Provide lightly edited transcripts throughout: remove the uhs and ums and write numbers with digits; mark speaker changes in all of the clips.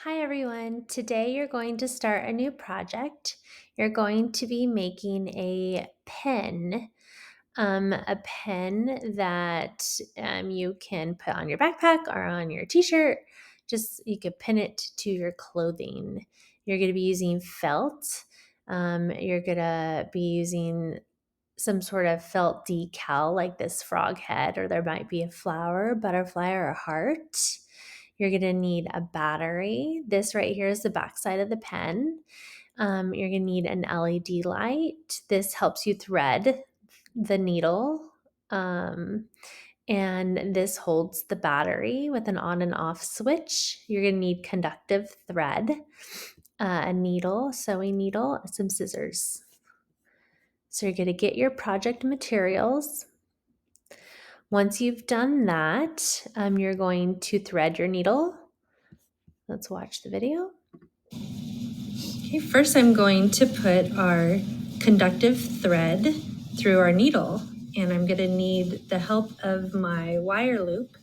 Speaker 1: Hi everyone. Today you're going to start a new project. You're going to be making a pen that you can put on your backpack or on your t-shirt. Just you could pin it to your clothing. You're going to be using felt. You're going to be using some sort of felt decal like this frog head, or there might be a flower, butterfly, or a heart. You're going to need a battery. This right here is the back side of the pen. You're going to need an LED light. This helps you thread the needle. And this holds the battery with an on and off switch. You're going to need conductive thread, a needle, sewing needle, some scissors. So you're going to get your project materials. Once you've done that, you're going to thread your needle. Let's watch the video. Okay, first I'm going to put our conductive thread through our needle, and I'm going to need the help of my wire loop.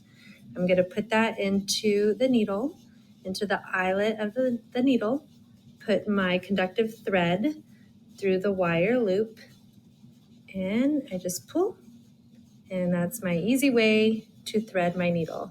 Speaker 1: I'm going to put that into the needle, into the eyelet of the needle, put my conductive thread through the wire loop, and I just pull, and that's my easy way to thread my needle.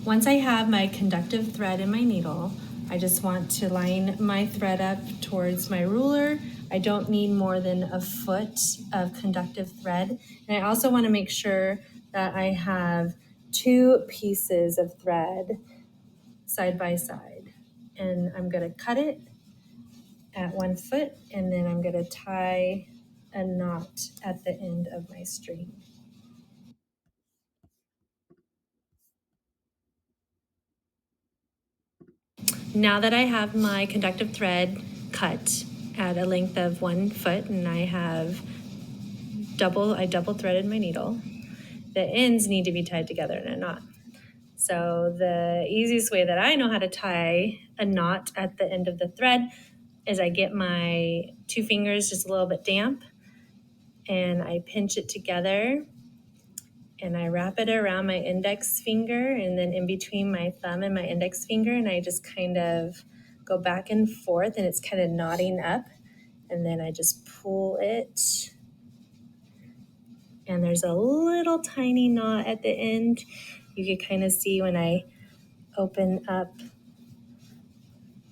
Speaker 1: Once I have my conductive thread in my needle, I just want to line my thread up towards my ruler. I don't need more than a foot of conductive thread. And I also want to make sure that I have two pieces of thread side by side. And I'm going to cut it at 1 foot, and then I'm going to tie a knot at the end of my string. Now that I have my conductive thread cut at a length of 1 foot, and I double threaded my needle, the ends need to be tied together in a knot. So the easiest way that I know how to tie a knot at the end of the thread is I get my 2 fingers just a little bit damp, and I pinch it together, and I wrap it around my index finger and then in between my thumb and my index finger, and I just kind of go back and forth, and it's kind of knotting up, and then I just pull it, and there's a little tiny knot at the end. You can kind of see when I open up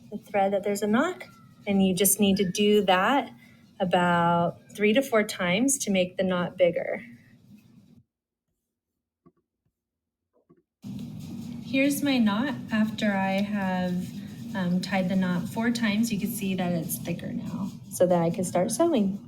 Speaker 1: the thread that there's a knot, and you just need to do that about 3 to 4 times to make the knot bigger. Here's my knot after I have tied the knot 4 times. You can see that it's thicker now, so that I can start sewing.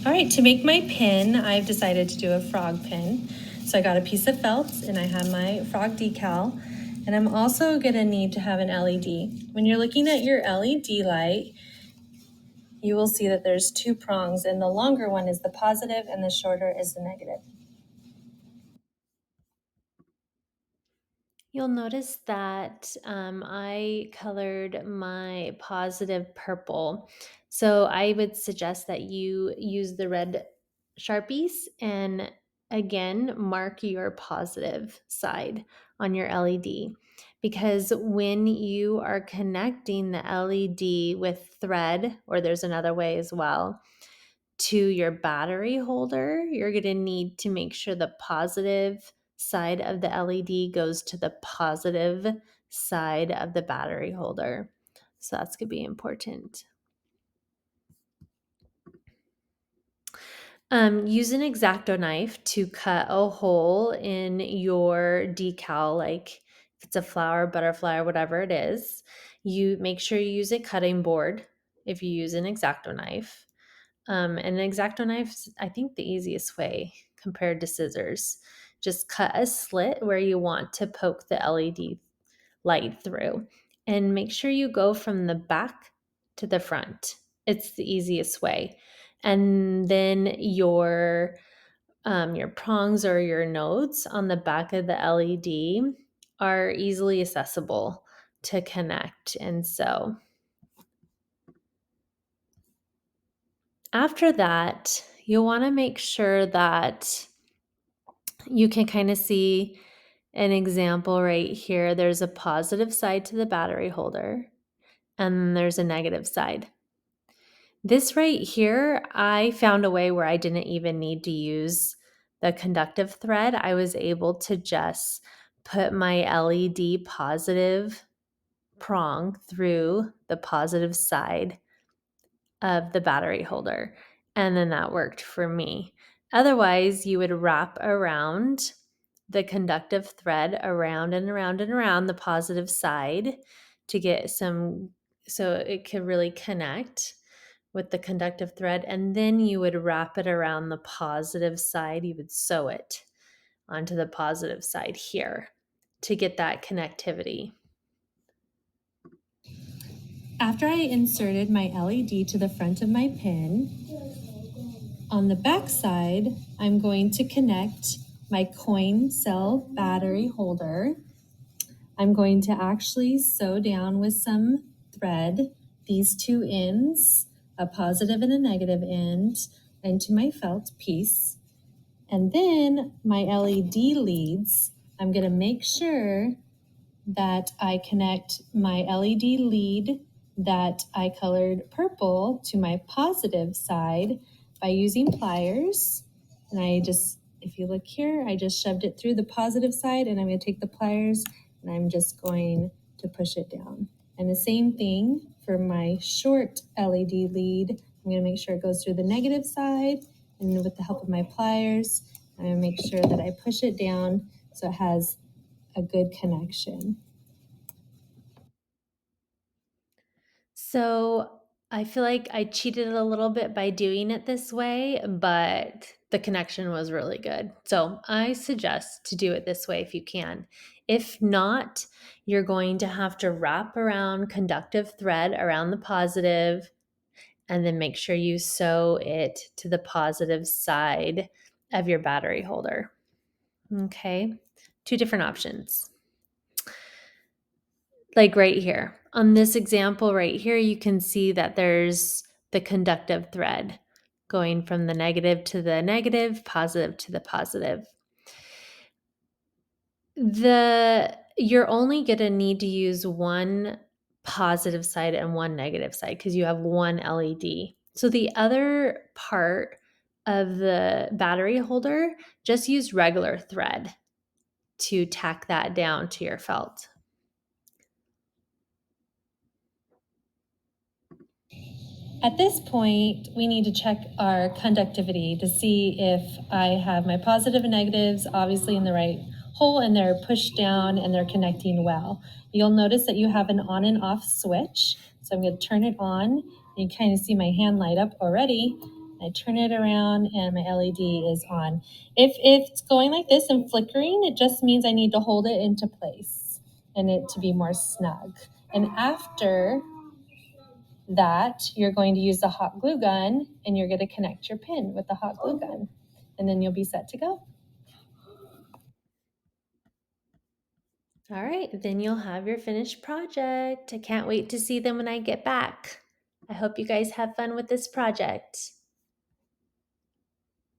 Speaker 1: All right, to make my pin, I've decided to do a frog pin. So I got a piece of felt, and I have my frog decal, and I'm also gonna need to have an LED. When you're looking at your LED light, you will see that there's 2 prongs, and the longer one is the positive and the shorter is the negative. You'll notice that I colored my positive purple. So I would suggest that you use the red Sharpies and again mark your positive side on your LED. Because when you are connecting the LED with thread, or there's another way as well, to your battery holder, you're going to need to make sure the positive side of the LED goes to the positive side of the battery holder. So that's going to be important. Use an X-Acto knife to cut a hole in your decal, like if it's a flower, butterfly, or whatever it is. You make sure you use a cutting board if you use an X-Acto knife. And an X-Acto knife is, I think, the easiest way compared to scissors. Just cut a slit where you want to poke the LED light through, and make sure you go from the back to the front. It's the easiest way. And then your prongs or your nodes on the back of the LED are easily accessible to connect and sew. After that, you'll want to make sure that you can kind of see an example right here. There's a positive side to the battery holder, and then there's a negative side. This right here, I found a way where I didn't even need to use the conductive thread. I was able to just put my LED positive prong through the positive side of the battery holder, and then that worked for me. Otherwise, you would wrap around the conductive thread around and around and around the positive side to get some, so it could really connect with the conductive thread, and then you would wrap it around the positive side. You would sew it onto the positive side here to get that connectivity. After I inserted my LED to the front of my pin, on the back side, I'm going to connect my coin cell battery holder. I'm going to actually sew down with some thread these two ends, a positive and a negative end, into my felt piece. And then my LED leads, I'm going to make sure that I connect my LED lead that I colored purple to my positive side by using pliers. And I just, if you look here, I just shoved it through the positive side, and I'm going to take the pliers and I'm just going to push it down. And the same thing for my short LED lead. I'm going to make sure it goes through the negative side, and with the help of my pliers, I'm going to make sure that I push it down so it has a good connection. So I feel like I cheated a little bit by doing it this way, but the connection was really good. So I suggest to do it this way if you can. If not, you're going to have to wrap around conductive thread around the positive, and then make sure you sew it to the positive side of your battery holder. Okay, two different options. Like right here. On this example right here, you can see that there's the conductive thread going from the negative to the negative, positive to the positive. You're only going to need to use one positive side and one negative side because you have one LED. So the other part of the battery holder, just use regular thread to tack that down to your felt. At this point, we need to check our conductivity to see if I have my positive and negatives obviously in the right hole and they're pushed down and they're connecting well. You'll notice that you have an on and off switch. So I'm going to turn it on. You kind of see my hand light up already. I turn it around and my LED is on. If it's going like this and flickering, it just means I need to hold it into place and it to be more snug. And after that, you're going to use the hot glue gun and you're going to connect your pin with the hot glue gun, and then you'll be set to go. All right, then you'll have your finished project. I can't wait to see them when I get back. I hope you guys have fun with this project.